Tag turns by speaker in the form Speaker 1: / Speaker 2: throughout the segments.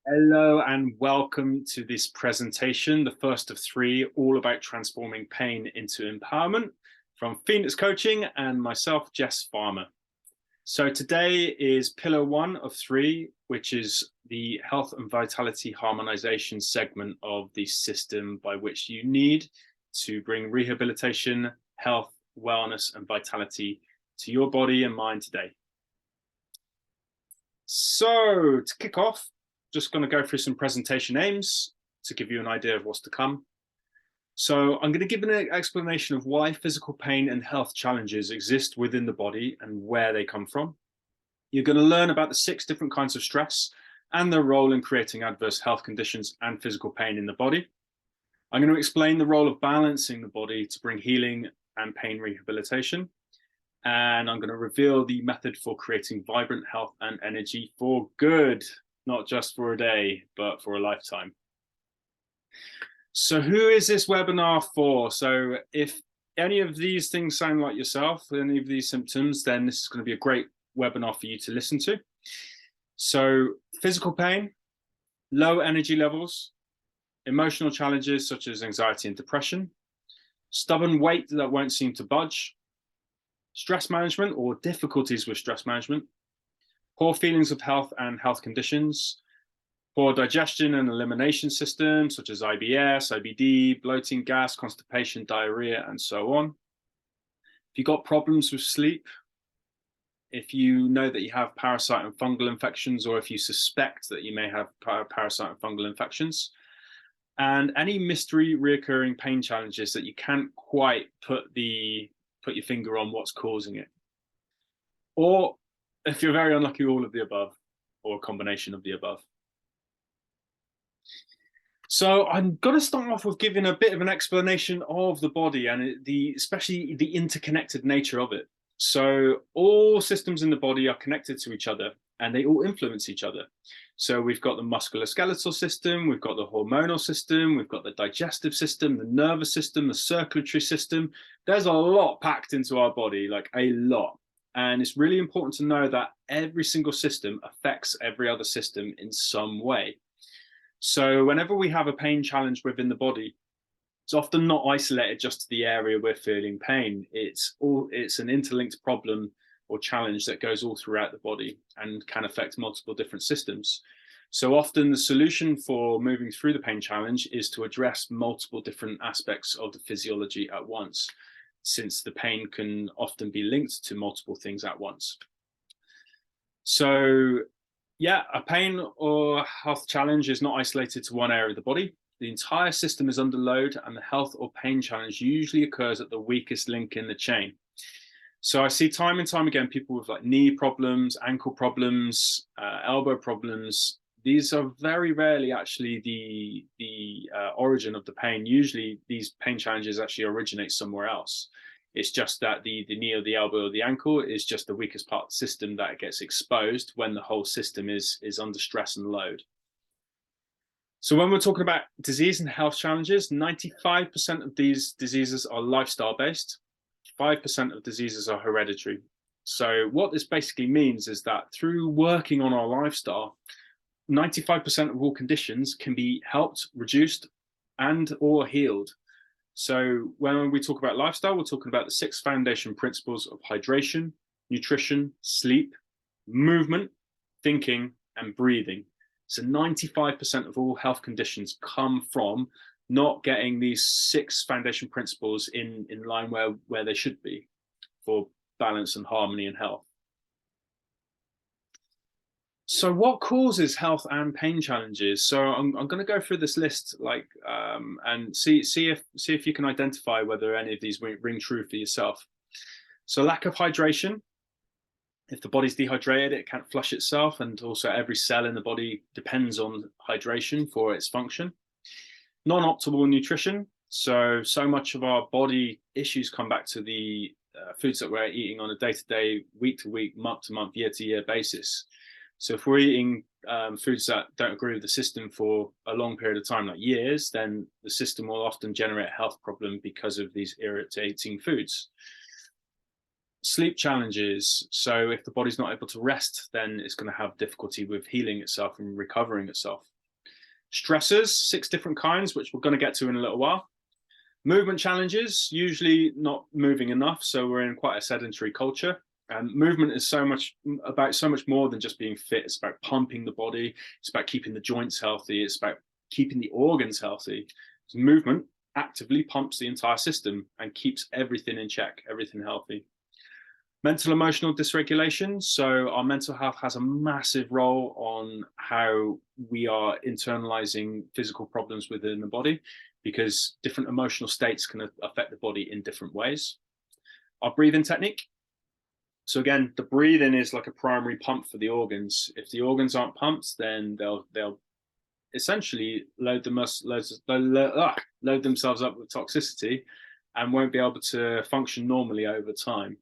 Speaker 1: Hello and welcome to this presentation, the first of three, all about transforming pain into empowerment from Fænix Coaching and myself, Jess Farmer. So today is pillar one of three, which is the health and vitality harmonization segment of the system by which you need to bring rehabilitation, health, wellness, and vitality to your body and mind today. So to kick off, just going to go through some presentation aims to give you an idea of what's to come. So I'm going to give an explanation of why physical pain and health challenges exist within the body and where they come from. You're going to learn about the 6 different kinds of stress and their role in creating adverse health conditions and physical pain in the body. I'm going to explain the role of balancing the body to bring healing and pain rehabilitation. And I'm going to reveal the method for creating vibrant health and energy for good. Not just for a day, but for a lifetime. So who is this webinar for? So if any of these things sound like yourself, any of these symptoms, then this is going to be a great webinar for you to listen to. So physical pain, low energy levels, emotional challenges such as anxiety and depression, stubborn weight that won't seem to budge, stress management or difficulties with stress management, poor feelings of health and health conditions, poor digestion and elimination systems such as IBS, IBD, bloating, gas, constipation, diarrhea, and so on. If you've got problems with sleep, if you know that you have parasite and fungal infections, or if you suspect that you may have parasite and fungal infections, and any mystery reoccurring pain challenges that you can't quite put your finger on what's causing it. Or if you're very unlucky, all of the above, or a combination of the above. So I'm going to start off with giving a bit of an explanation of the body and especially the interconnected nature of it. So all systems in the body are connected to each other and they all influence each other. So we've got the musculoskeletal system, we've got the hormonal system, we've got the digestive system, the nervous system, the circulatory system. There's a lot packed into our body, like a lot. And it's really important to know that every single system affects every other system in some way. So whenever we have a pain challenge within the body, it's often not isolated just to the area we're feeling pain. It's an interlinked problem or challenge that goes all throughout the body and can affect multiple different systems. So often the solution for moving through the pain challenge is to address multiple different aspects of the physiology at once, since the pain can often be linked to multiple things at once. So yeah, a pain or health challenge is not isolated to one area of the body. The entire system is under load and the health or pain challenge usually occurs at the weakest link in the chain. So I see time and time again people with like knee problems, ankle problems, elbow problems. These are very rarely actually the origin of the pain. Usually these pain challenges actually originate somewhere else. It's just that the knee or the elbow or the ankle is just the weakest part of the system that gets exposed when the whole system is under stress and load. So when we're talking about disease and health challenges, 95% of these diseases are lifestyle-based, 5% of diseases are hereditary. So what this basically means is that through working on our lifestyle, 95% of all conditions can be helped, reduced, and or healed. So when we talk about lifestyle, we're talking about the 6 foundation principles of hydration, nutrition, sleep, movement, thinking, and breathing. So 95% of all health conditions come from not getting these 6 foundation principles in line where they should be for balance and harmony and health. So what causes health and pain challenges? So I'm going to go through this list, and see if you can identify whether any of these ring true for yourself. So lack of hydration. If the body's dehydrated, it can't flush itself, and also every cell in the body depends on hydration for its function. Non-optimal nutrition. So much of our body issues come back to the foods that we're eating on a day-to-day, week-to-week, month-to-month, year-to-year basis. So if we're eating foods that don't agree with the system for a long period of time, like years, then the system will often generate a health problem because of these irritating foods. Sleep challenges. So if the body's not able to rest, then it's going to have difficulty with healing itself and recovering itself. Stressors, 6 different kinds, which we're going to get to in a little while. Movement challenges, usually not moving enough, so we're in quite a sedentary culture. And movement is so much more than just being fit. It's about pumping the body. It's about keeping the joints healthy. It's about keeping the organs healthy. So movement actively pumps the entire system and keeps everything in check, everything healthy. Mental emotional dysregulation. So our mental health has a massive role on how we are internalizing physical problems within the body, because different emotional states can affect the body in different ways. Our breathing technique. So again, the breathing is like a primary pump for the organs. If the organs aren't pumped, then they'll essentially load themselves up with toxicity and won't be able to function normally over time.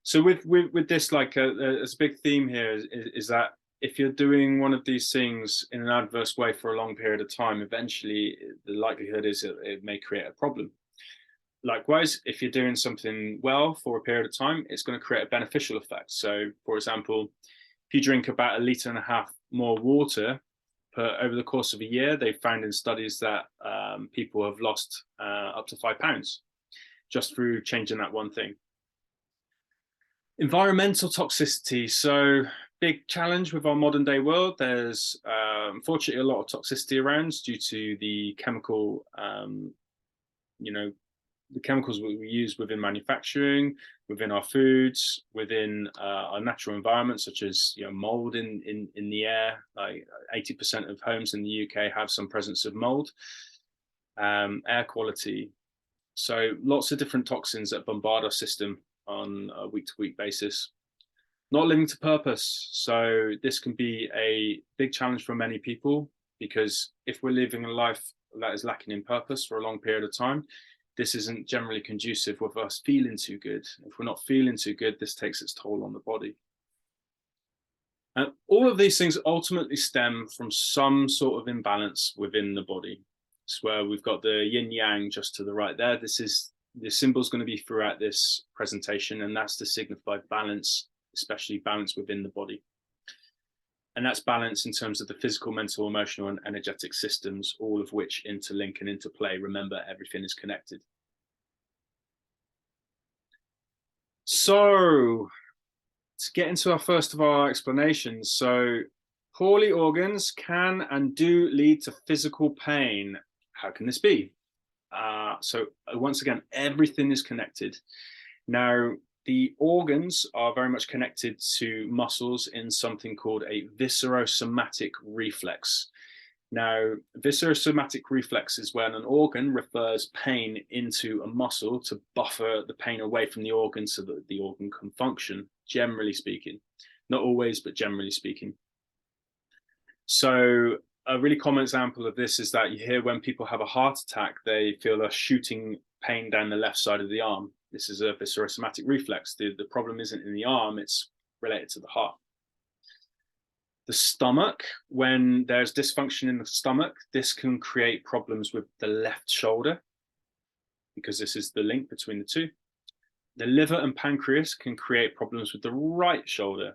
Speaker 1: So with this, like a big theme here is that if you're doing one of these things in an adverse way for a long period of time, eventually the likelihood is it may create a problem. Likewise, if you're doing something well for a period of time, it's going to create a beneficial effect. So, for example, if you drink about 1.5 liters more water over the course of a year, they've found in studies that people have lost up to 5 pounds just through changing that one thing. Environmental toxicity. So, big challenge with our modern day world. There's unfortunately a lot of toxicity around due to the chemical, the chemicals we use within manufacturing, within our foods, within our natural environment, such as mold in the air. Like 80% of homes in the UK have some presence of mold. Air quality. So lots of different toxins that bombard our system on a week-to-week basis. Not living to purpose. So this can be a big challenge for many people, because if we're living a life that is lacking in purpose for a long period of time, this isn't generally conducive with us feeling too good. If we're not feeling too good, this takes its toll on the body. And all of these things ultimately stem from some sort of imbalance within the body. It's where we've got the yin yang just to the right there. The symbol is going to be throughout this presentation, and that's to signify balance, especially balance within the body. And that's balance in terms of the physical, mental, emotional, and energetic systems, all of which interlink and interplay. Remember, everything is connected. So, to get into our first of our explanations. So, poorly organs can and do lead to physical pain. How can this be? So once again, everything is connected. Now, the organs are very much connected to muscles in something called a viscerosomatic reflex. Now, viscerosomatic reflex is when an organ refers pain into a muscle to buffer the pain away from the organ so that the organ can function, generally speaking. Not always, but generally speaking. So a really common example of this is that you hear when people have a heart attack, they feel a shooting pain down the left side of the arm. This is a viscerosomatic reflex. The problem isn't in the arm, it's related to the heart. The stomach, when there's dysfunction in the stomach, this can create problems with the left shoulder, because this is the link between the two. The liver and pancreas can create problems with the right shoulder.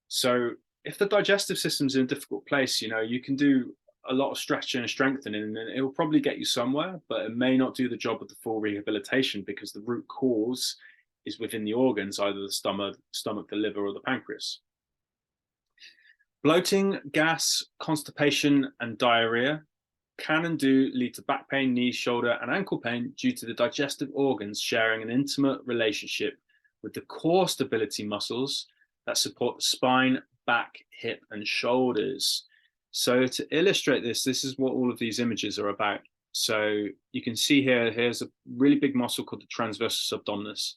Speaker 1: So if the digestive system's in a difficult place, you can do a lot of stretching and strengthening, and it will probably get you somewhere, but it may not do the job of the full rehabilitation, because the root cause is within the organs, either the stomach, the liver, or the pancreas. Bloating, gas, constipation, and diarrhea can and do lead to back pain, knee, shoulder, and ankle pain due to the digestive organs sharing an intimate relationship with the core stability muscles that support the spine, back, hip, and shoulders. So to illustrate this is what all of these images are about. So you can see here's a really big muscle called the transversus abdominis.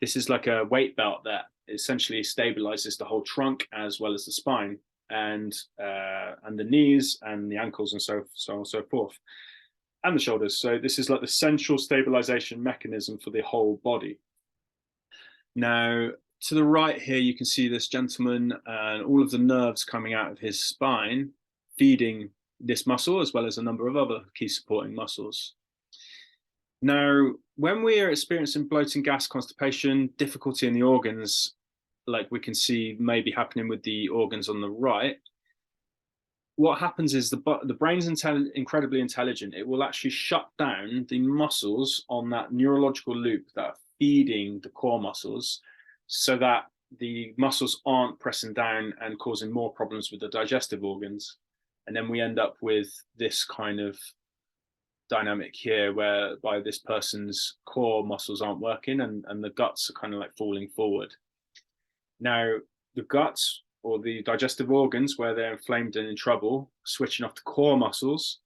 Speaker 1: This is like a weight belt that essentially stabilizes the whole trunk as well as the spine, and the knees and the ankles and so on and so forth, and the shoulders. So this is like the central stabilization mechanism for the whole body. Now, to the right here, you can see this gentleman and all of the nerves coming out of his spine, feeding this muscle, as well as a number of other key supporting muscles. Now, when we are experiencing bloating, gas, constipation, difficulty in the organs, like we can see maybe happening with the organs on the right, what happens is the brain's incredibly intelligent. It will actually shut down the muscles on that neurological loop that are feeding the core muscles, so that the muscles aren't pressing down and causing more problems with the digestive organs. And then we end up with this kind of dynamic here whereby this person's core muscles aren't working, and the guts are kind of like falling forward. Now, the guts or the digestive organs, where they're inflamed and in trouble, switching off the core muscles.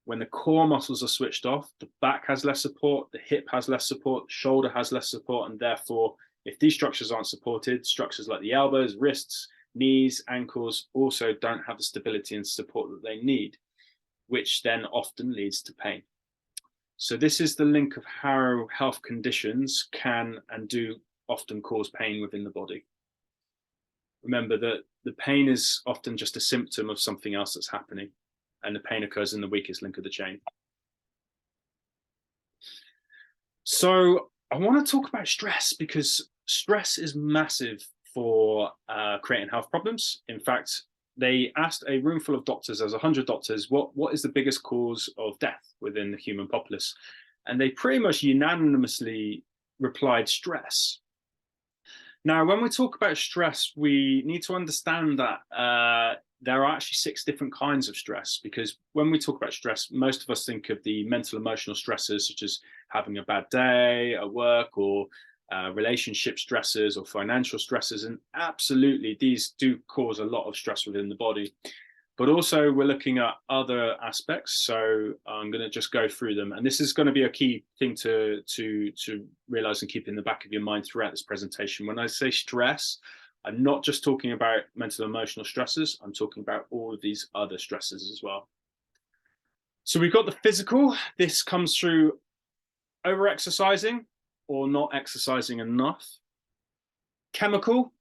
Speaker 1: When the core muscles are switched off, the back has less support, the hip has less support, the shoulder has less support, and therefore, if these structures aren't supported, structures like the elbows, wrists, knees, ankles also don't have the stability and support that they need, which then often leads to pain. So this is the link of how health conditions can and do often cause pain within the body. Remember that the pain is often just a symptom of something else that's happening, and the pain occurs in the weakest link of the chain. So I want to talk about stress, because stress is massive for creating health problems. In fact, they asked a room full of doctors, there's 100 doctors, what is the biggest cause of death within the human populace? And they pretty much unanimously replied stress. Now, when we talk about stress, we need to understand that there are actually 6 different kinds of stress, because when we talk about stress, most of us think of the mental emotional stressors, such as having a bad day at work, or relationship stressors, or financial stressors. And absolutely, these do cause a lot of stress within the body. But also we're looking at other aspects. So I'm going to just go through them. And this is going to be a key thing to realize and keep in the back of your mind throughout this presentation. When I say stress, I'm not just talking about mental emotional stresses. I'm talking about all of these other stresses as well. So we've got the physical. This comes through over-exercising or not exercising enough. Chemical.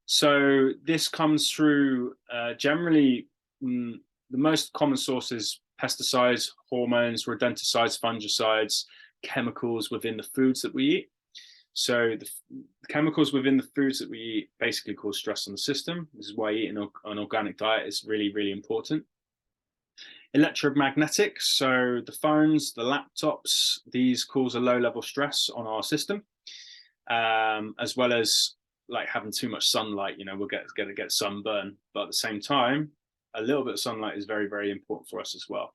Speaker 1: So this comes through generally, the most common sources: pesticides, hormones, rodenticides, fungicides, chemicals within the foods that we eat. So the chemicals within the foods that we eat basically cause stress on the system. This is why eating an organic diet is really, really important. Electromagnetic, so the phones, the laptops, these cause a low level stress on our system, as well as like having too much sunlight. We'll get sunburn, but at the same time, a little bit of sunlight is very, very important for us as well.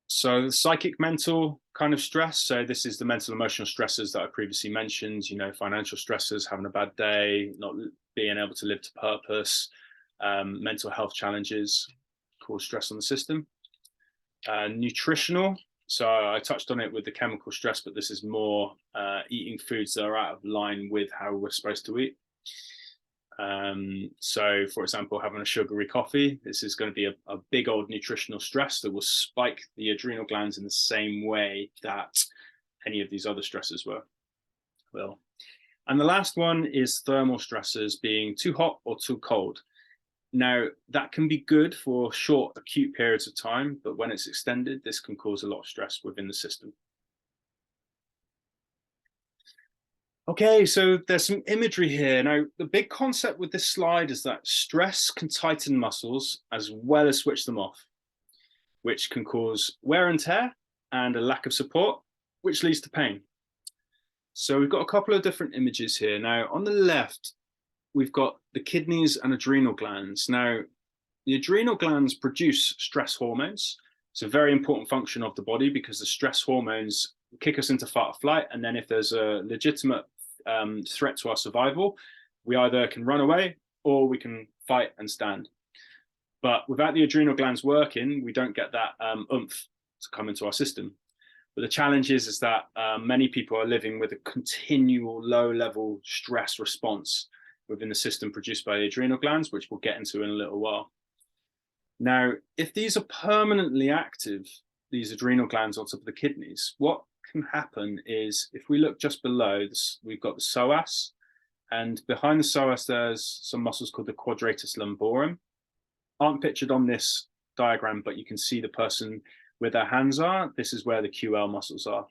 Speaker 1: So the psychic mental kind of stress. So this is the mental emotional stresses that I previously mentioned, financial stresses, having a bad day, not being able to live to purpose, mental health challenges cause stress on the system. Nutritional. So I touched on it with the chemical stress, but this is more eating foods that are out of line with how we're supposed to eat. So, for example, having a sugary coffee, this is going to be a big old nutritional stress that will spike the adrenal glands in the same way that any of these other stresses will. And the last one is thermal stressors, being too hot or too cold. Now, that can be good for short, acute periods of time, but when it's extended, this can cause a lot of stress within the system. Okay, so there's some imagery here. Now, the big concept with this slide is that stress can tighten muscles as well as switch them off, which can cause wear and tear and a lack of support, which leads to pain. So we've got a couple of different images here. Now, on the left, we've got the kidneys and adrenal glands. Now, the adrenal glands produce stress hormones. It's a very important function of the body, because the stress hormones kick us into fight or flight. And then if there's a legitimate threat to our survival, we either can run away or we can fight and stand. But without the adrenal glands working, we don't get that oomph to come into our system. But the challenge is that many people are living with a continual low-level stress response within the system produced by the adrenal glands, which we'll get into in a little while. Now, if these are permanently active, these adrenal glands on top of the kidneys, what can happen is, if we look just below this, we've got the psoas, and behind the psoas there's some muscles called the quadratus lumborum. Aren't pictured on this diagram, but you can see the person where their hands are. This is where the QL muscles are.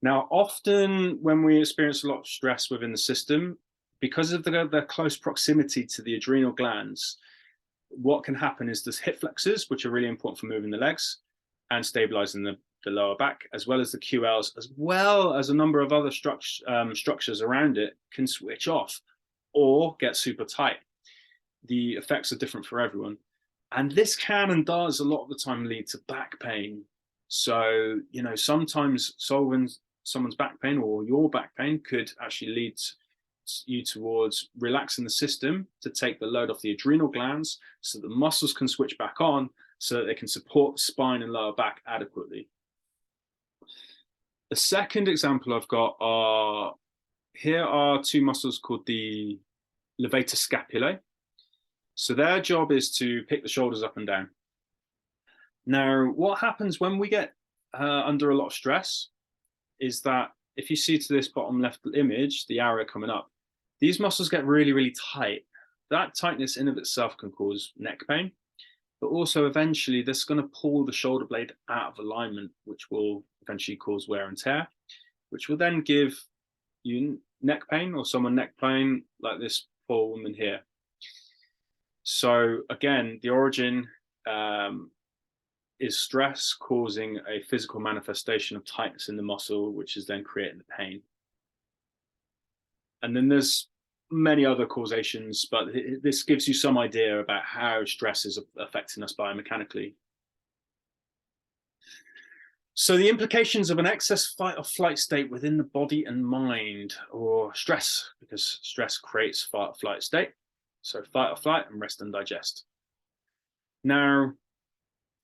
Speaker 1: Now, often when we experience a lot of stress within the system, because of the close proximity to the adrenal glands, what can happen is there's hip flexors, which are really important for moving the legs and stabilizing the lower back, as well as the QLs, as well as a number of other structures around it can switch off or get super tight. The effects are different for everyone. And this can and does a lot of the time lead to back pain. So, sometimes solving someone's back pain or your back pain could actually lead you towards relaxing the system to take the load off the adrenal glands so that the muscles can switch back on so that they can support the spine and lower back adequately. The second example I've got here are two muscles called the levator scapulae. So their job is to pick the shoulders up and down. Now, what happens when we get under a lot of stress is that if you see to this bottom left image, the arrow coming up, these muscles get really, really tight. That tightness in of itself can cause neck pain, but also eventually this is going to pull the shoulder blade out of alignment, which will eventually cause wear and tear, which will then give you neck pain or someone neck pain like this poor woman here. So again, the origin is stress causing a physical manifestation of tightness in the muscle, which is then creating the pain. And then there's many other causations, but this gives you some idea about how stress is affecting us biomechanically. So the implications of an excess fight or flight state within the body and mind, or stress, because stress creates fight or flight state. So fight or flight and rest and digest. Now,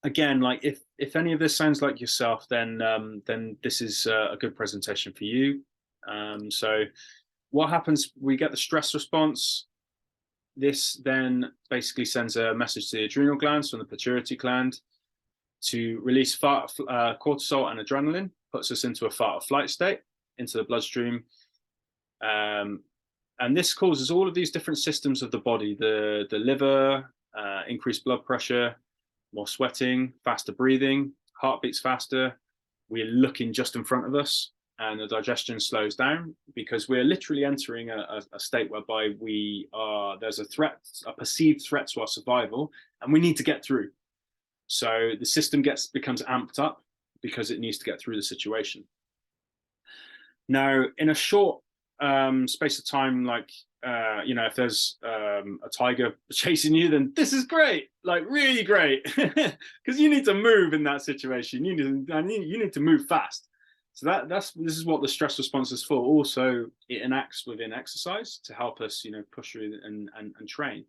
Speaker 1: again, like if any of this sounds like yourself, then this is a good presentation for you. So what happens? We get the stress response. This then basically sends a message to the adrenal glands from the pituitary gland to release cortisol and adrenaline, puts us into a fight or flight state, into the bloodstream. And this causes all of these different systems of the body, the liver, increased blood pressure, more sweating, faster breathing, heart beats faster. We're looking just in front of us and the digestion slows down because we're literally entering a state whereby there's a threat, a perceived threat to our survival, and we need to get through. So the system becomes amped up because it needs to get through the situation. Now, in a short space of time, like, if there's a tiger chasing you, then this is great, like really great, because you need to move in that situation. You need to move fast. So this is what the stress response is for. Also, it enacts within exercise to help us, push through and train.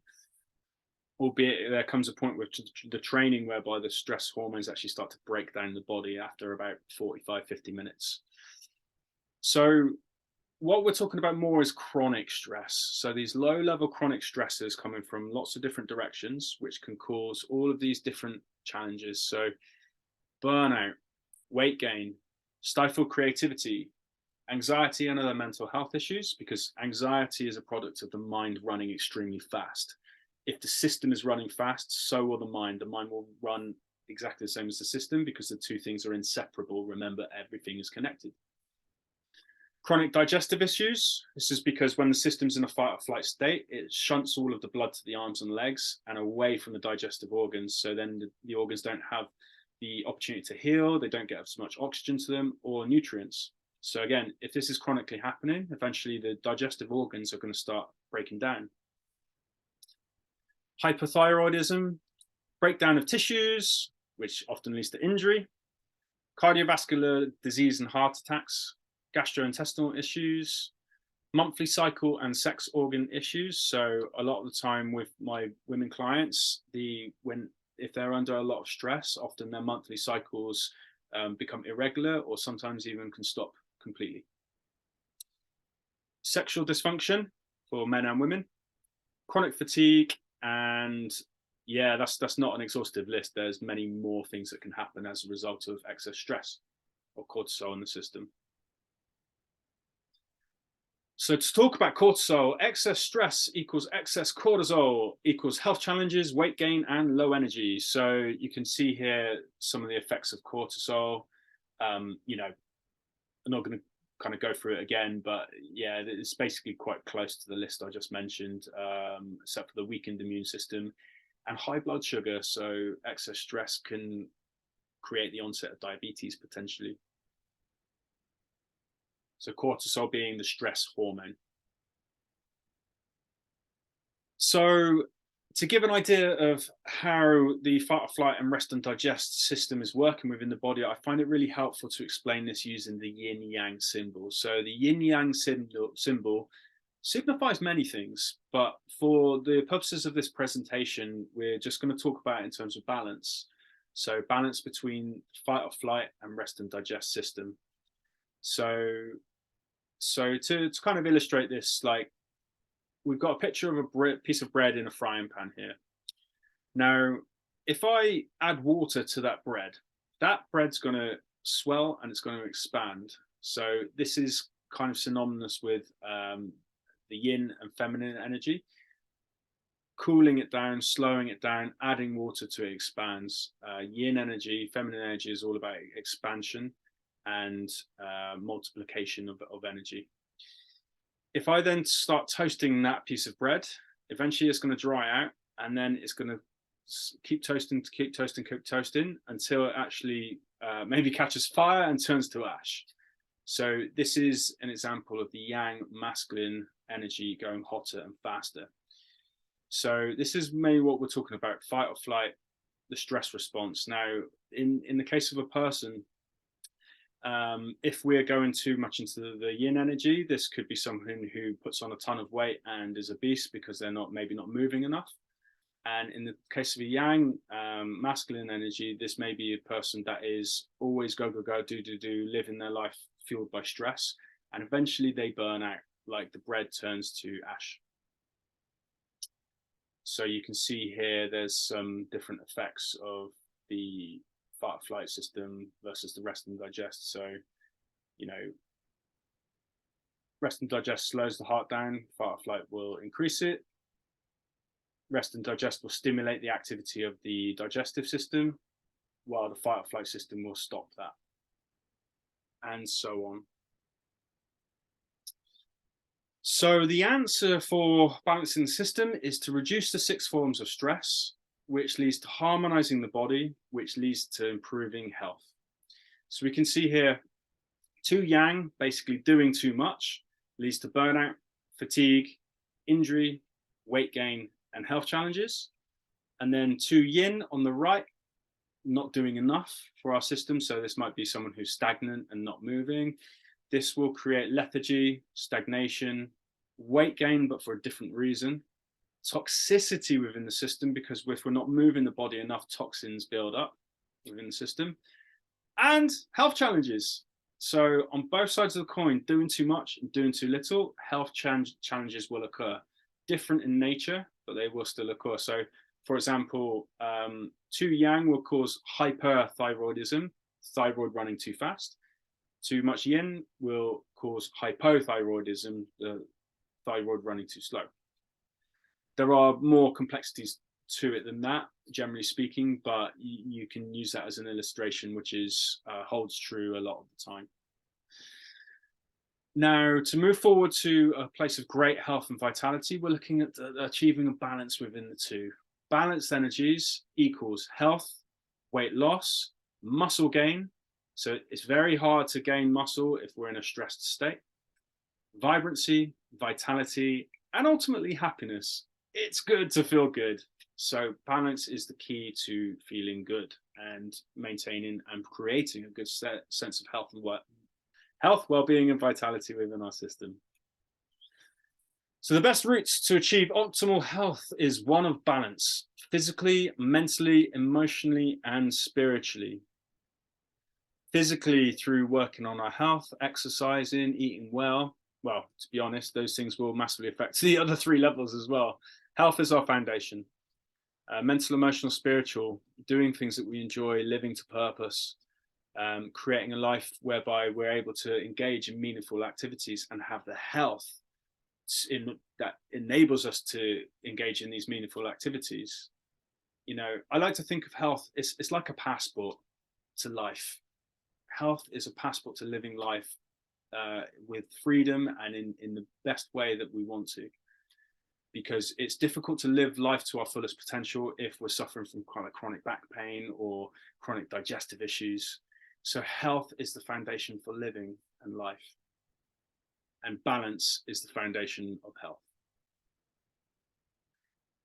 Speaker 1: Albeit there comes a point with the training whereby the stress hormones actually start to break down the body after about 45-50 minutes. So what we're talking about more is chronic stress. So these low-level chronic stresses coming from lots of different directions, which can cause all of these different challenges. So burnout, weight gain, stifled creativity, anxiety and other mental health issues, because anxiety is a product of the mind running extremely fast. If the system is running fast, so will the mind. The mind will run exactly the same as the system because the two things are inseparable. Remember, everything is connected. Chronic digestive issues. This is because when the system's in a fight or flight state, it shunts all of the blood to the arms and legs and away from the digestive organs. So then the organs don't have the opportunity to heal. They don't get as much oxygen to them or nutrients. So again, if this is chronically happening, eventually the digestive organs are going to start breaking down. Hypothyroidism, breakdown of tissues, which often leads to injury, cardiovascular disease and heart attacks, gastrointestinal issues, monthly cycle and sex organ issues. So a lot of the time with my women clients, if they're under a lot of stress, often their monthly cycles become irregular or sometimes even can stop completely. Sexual dysfunction for men and women, chronic fatigue, and yeah, that's not an exhaustive list. There's many more things that can happen as a result of excess stress or cortisol in the system. So to talk about cortisol, excess stress equals excess cortisol equals health challenges, weight gain, and low energy. So you can see here some of the effects of cortisol. I'm not going to kind of go through it again, but yeah, it's basically quite close to the list I just mentioned, except for the weakened immune system. and high blood sugar. So excess stress can create the onset of diabetes potentially. So cortisol being the stress hormone. So to give an idea of how the fight or flight and rest and digest system is working within the body, I find it really helpful to explain this using the yin yang symbol. So the yin yang symbol signifies many things, but for the purposes of this presentation, we're just going to talk about it in terms of balance. So balance between fight or flight and rest and digest system. So to kind of illustrate this, like, we've got a picture of a piece of bread in a frying pan here. Now, if I add water to that bread's going to swell and it's going to expand. So this is kind of synonymous with the yin and feminine energy. Cooling it down, slowing it down, adding water to it expands. Yin energy, feminine energy is all about expansion and multiplication of energy. If I then start toasting that piece of bread, eventually it's going to dry out, and then it's going to keep toasting until it actually maybe catches fire and turns to ash. So this is an example of the yang masculine energy going hotter and faster. So this is mainly what we're talking about: fight or flight, the stress response. Now, in the case of a person, if we're going too much into the yin energy, this could be someone who puts on a ton of weight and is obese because they're maybe not moving enough. And in the case of a yang masculine energy, this may be a person that is always go, do, living their life fueled by stress. And eventually they burn out, like the bread turns to ash. So you can see here, there's some different effects of the fight or flight system versus the rest and digest. So, rest and digest slows the heart down, fight or flight will increase it. Rest and digest will stimulate the activity of the digestive system, while the fight or flight system will stop that, and so on. So the answer for balancing the system is to reduce the 6 forms of stress, which leads to harmonizing the body, which leads to improving health. So we can see here, 2 yang, basically doing too much, leads to burnout, fatigue, injury, weight gain, and health challenges. And then 2 yin on the right, not doing enough for our system. So this might be someone who's stagnant and not moving. This will create lethargy, stagnation, weight gain, but for a different reason. Toxicity within the system, because if we're not moving the body enough, toxins build up within the system. And health challenges. So on both sides of the coin, doing too much and doing too little, health challenges will occur. Different in nature, but they will still occur. So, for example, 2 yang will cause hyperthyroidism, thyroid running too fast. Too much yin will cause hypothyroidism, the thyroid running too slow. There are more complexities to it than that, generally speaking, but you can use that as an illustration, which holds true a lot of the time. Now, to move forward to a place of great health and vitality, we're looking at achieving a balance within the two. Balanced energies equals health, weight loss, muscle gain. So it's very hard to gain muscle if we're in a stressed state. Vibrancy, vitality, and ultimately happiness. It's good to feel good. So balance is the key to feeling good and maintaining and creating a good sense of health, well-being, and vitality within our system. So the best routes to achieve optimal health is one of balance, physically, mentally, emotionally, and spiritually. Physically, through working on our health, exercising, eating well. Well, to be honest, those things will massively affect the other 3 levels as well. Health is our foundation. Mental, emotional, spiritual, doing things that we enjoy, living to purpose, creating a life whereby we're able to engage in meaningful activities and have the health that enables us to engage in these meaningful activities. I like to think of health, it's like a passport to life. Health is a passport to living life with freedom and in the best way that we want to. because it's difficult to live life to our fullest potential if we're suffering from chronic back pain or chronic digestive issues. So health is the foundation for living and life, and balance is the foundation of health.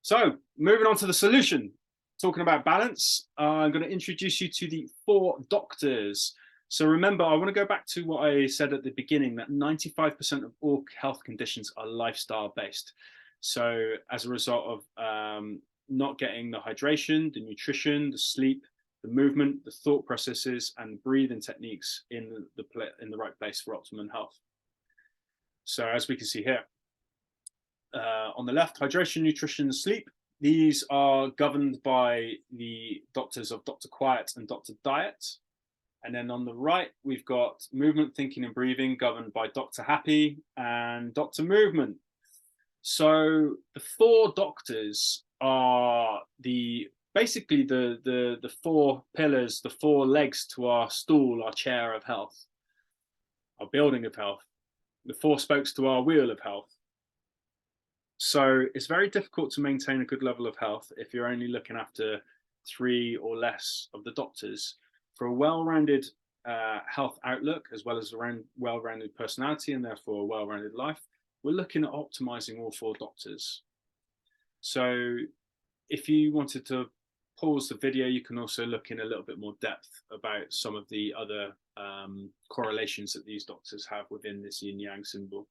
Speaker 1: So moving on to the solution, talking about balance, I'm going to introduce you to the 4 doctors. So remember, I want to go back to what I said at the beginning, that 95% of all health conditions are lifestyle based. So as a result of not getting the hydration, the nutrition, the sleep, the movement, the thought processes, and breathing techniques in the right place for optimum health. So as we can see here, on the left, hydration, nutrition, sleep. These are governed by the doctors of Dr. Quiet and Dr. Diet. And then on the right, we've got movement, thinking, and breathing, governed by Dr. Happy and Dr. Movement. So the 4 doctors are basically the 4 pillars, the 4 legs to our stool, our chair of health, our building of health, the 4 spokes to our wheel of health. So it's very difficult to maintain a good level of health if you're only looking after 3 or less of the doctors. For a well-rounded health outlook, as well as a well-rounded personality and therefore a well-rounded life, we're looking at optimizing all 4 doctors. So if you wanted to pause the video, you can also look in a little bit more depth about some of the other correlations that these doctors have within this yin-yang symbol.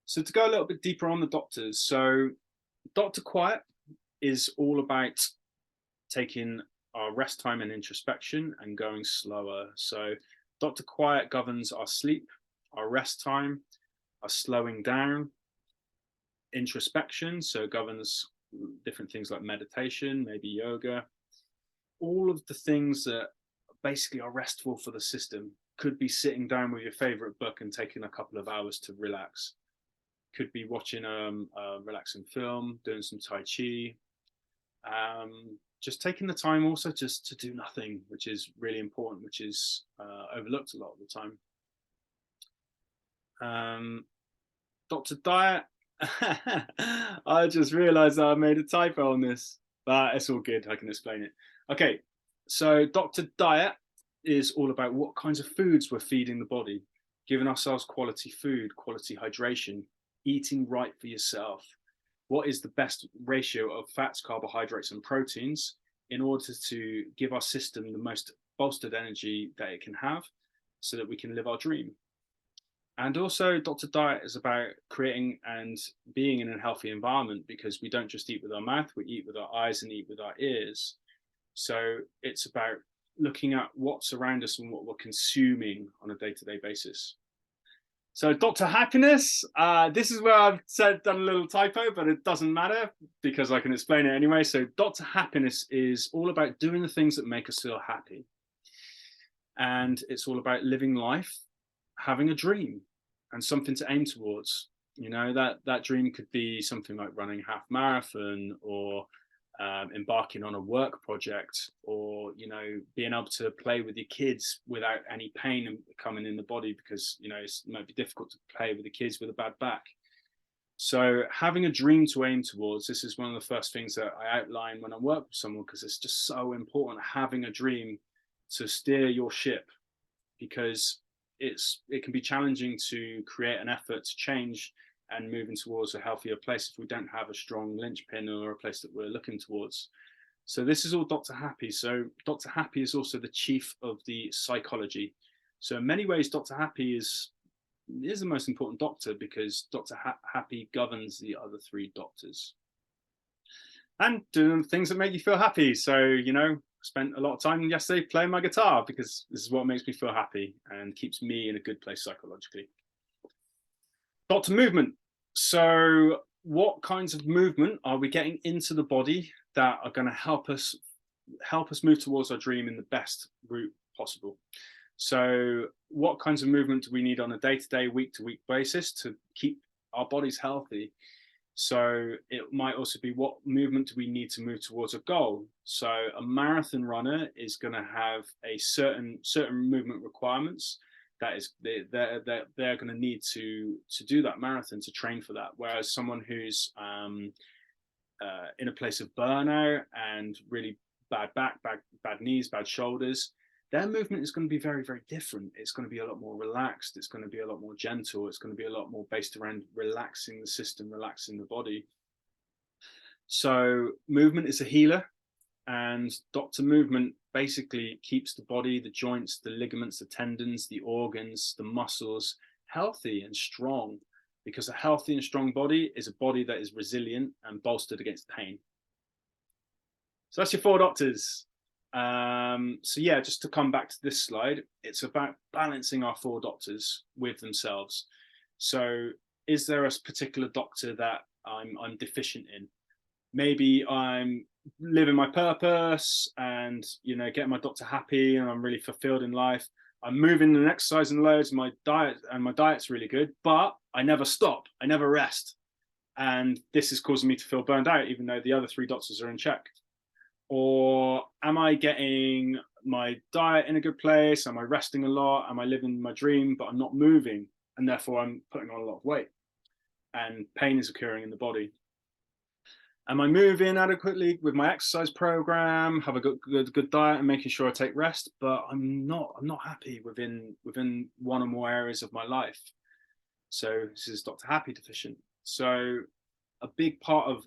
Speaker 1: So to go a little bit deeper on the doctors, so Dr. Quiet is all about taking our rest time and introspection and going slower. So Dr. Quiet governs our sleep, our rest time, our slowing down, introspection, so governs different things like meditation, maybe yoga, all of the things that basically are restful for the system. Could be sitting down with your favorite book and taking a couple of hours to relax. Could be watching a relaxing film, doing some Tai Chi, just taking the time also just to do nothing, which is really important, which is overlooked a lot of the time. Dr. Diet, I just realized that I made a typo on this, but it's all good, I can explain it. Okay, so Dr. Diet is all about what kinds of foods we're feeding the body, giving ourselves quality food, quality hydration, eating right for yourself. What is the best ratio of fats, carbohydrates, and proteins in order to give our system the most bolstered energy that it can have so that we can live our dream. And also Dr. Diet is about creating and being in a healthy environment, because we don't just eat with our mouth, we eat with our eyes and eat with our ears. So it's about looking at what's around us and what we're consuming on a day-to-day basis. So Dr. Happiness, this is where I've done a little typo, but it doesn't matter because I can explain it anyway. So Dr. Happiness is all about doing the things that make us feel happy. And it's all about living life, having a dream and something to aim towards. You know, that dream could be something like running a half marathon, or embarking on a work project, or, you know, being able to play with your kids without any pain coming in the body, because, you know, it might be difficult to play with the kids with a bad back. So having a dream to aim towards, this is one of the first things that I outline when I work with someone, because it's just so important, having a dream to steer your ship, because it can be challenging to create an effort to change and moving towards a healthier place if we don't have a strong linchpin or a place that we're looking towards. So this is all Dr. Happy. So Dr. Happy is also the chief of the psychology. So in many ways, Dr. Happy is the most important doctor, because Dr. Happy governs the other 3 doctors. And doing things that make you feel happy. So, you know, I spent a lot of time yesterday playing my guitar, because this is what makes me feel happy and keeps me in a good place psychologically. Dr. Movement. So what kinds of movement are we getting into the body that are going to help us move towards our dream in the best route possible? So what kinds of movement do we need on a day-to-day, week-to-week basis to keep our bodies healthy? So it might also be, what movement do we need to move towards a goal? So a marathon runner is going to have a certain movement requirements they're going to need to do that marathon, to train for that. Whereas someone who's in a place of burnout and really bad back, bad knees, bad shoulders, their movement is going to be very, very different. It's going to be a lot more relaxed. It's going to be a lot more gentle. It's going to be a lot more based around relaxing the system, relaxing the body. So movement is a healer, and doctor movement basically keeps the body, the joints, the ligaments, the tendons, the organs, the muscles healthy and strong, because a healthy and strong body is a body that is resilient and bolstered against pain. So that's your 4 doctors. So yeah, just to come back to this slide, it's about balancing our 4 doctors with themselves. So is there a particular doctor that I'm deficient in? Maybe I'm living my purpose and, you know, getting my doctor happy and I'm really fulfilled in life. I'm moving and exercising loads, my diet's really good, but I never stop, I never rest. And this is causing me to feel burned out, even though the other 3 doctors are in check. Or am I getting my diet in a good place? Am I resting a lot? Am I living my dream, but I'm not moving? And therefore I'm putting on a lot of weight and pain is occurring in the body. Am I moving adequately with my exercise program, have a good diet and making sure I take rest, but I'm not happy within one or more areas of my life. So this is Dr. Happy deficient. So a big part of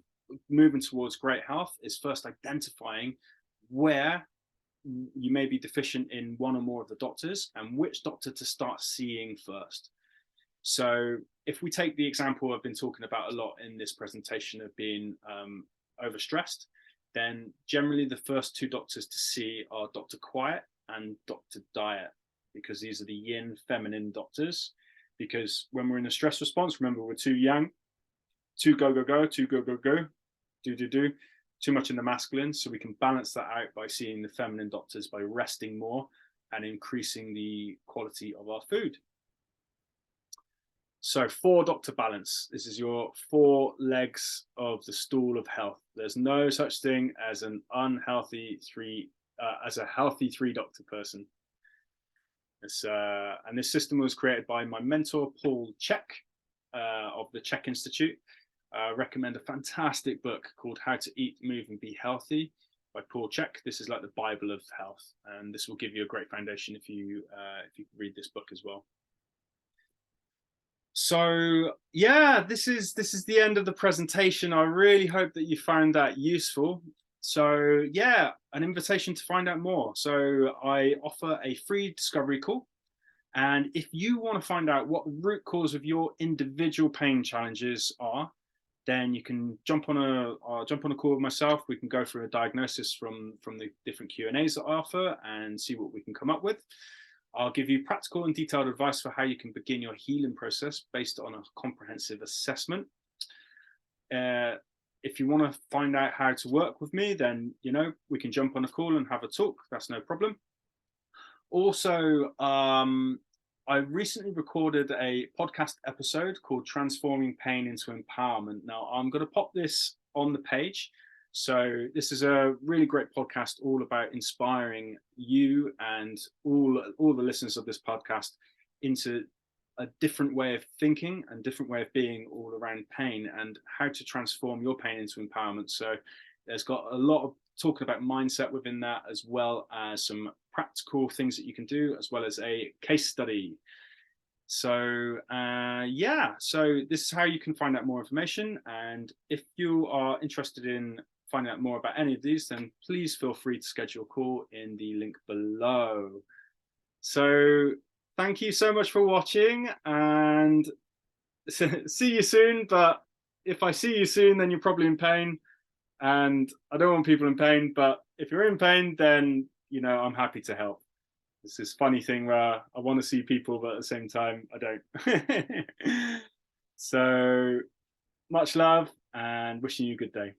Speaker 1: moving towards great health is first identifying where you may be deficient in one or more of the doctors and which doctor to start seeing first. So if we take the example I've been talking about a lot in this presentation of being overstressed, then generally the first 2 doctors to see are Dr. Quiet and Dr. Diet, because these are the yin feminine doctors. Because when we're in a stress response, remember, we're too yang, too go, go, go, too go, go, go, do, do, do, too much in the masculine. So we can balance that out by seeing the feminine doctors, by resting more and increasing the quality of our food. So 4 doctor balance. This is your 4 legs of the stool of health. There's no such thing as an unhealthy a healthy 3 doctor person. And this system was created by my mentor, Paul Chek, of the Chek Institute. I recommend a fantastic book called How to Eat, Move and Be Healthy by Paul Chek. This is like the Bible of health, and this will give you a great foundation if you read this book as well. So yeah, this is the end of the presentation. I really hope that you found that useful. So yeah, an invitation to find out more. So I offer a free discovery call, and if you want to find out what the root cause of your individual pain challenges are, then you can jump on a call with myself. We can go through a diagnosis from the different Q&As that I offer and see what we can come up with. I'll give you practical and detailed advice for how you can begin your healing process based on a comprehensive assessment. If you want to find out how to work with me, then, you know, we can jump on a call and have a talk. That's no problem. Also, I recently recorded a podcast episode called Transforming Pain into Empowerment. Now, I'm going to pop this on the page. So this is a really great podcast all about inspiring you and all the listeners of this podcast into a different way of thinking and different way of being all around pain and how to transform your pain into empowerment. So there's got a lot of talking about mindset within that, as well as some practical things that you can do, as well as a case study. So yeah, so this is how you can find out more information. And if you are interested in finding out more about any of these, then please feel free to schedule a call in the link below. So thank you so much for watching, and see you soon. But if I see you soon, then you're probably in pain, and I don't want people in pain. But if you're in pain, then, you know, I'm happy to help. It's this funny thing where I want to see people, but at the same time, I don't. So much love and wishing you a good day.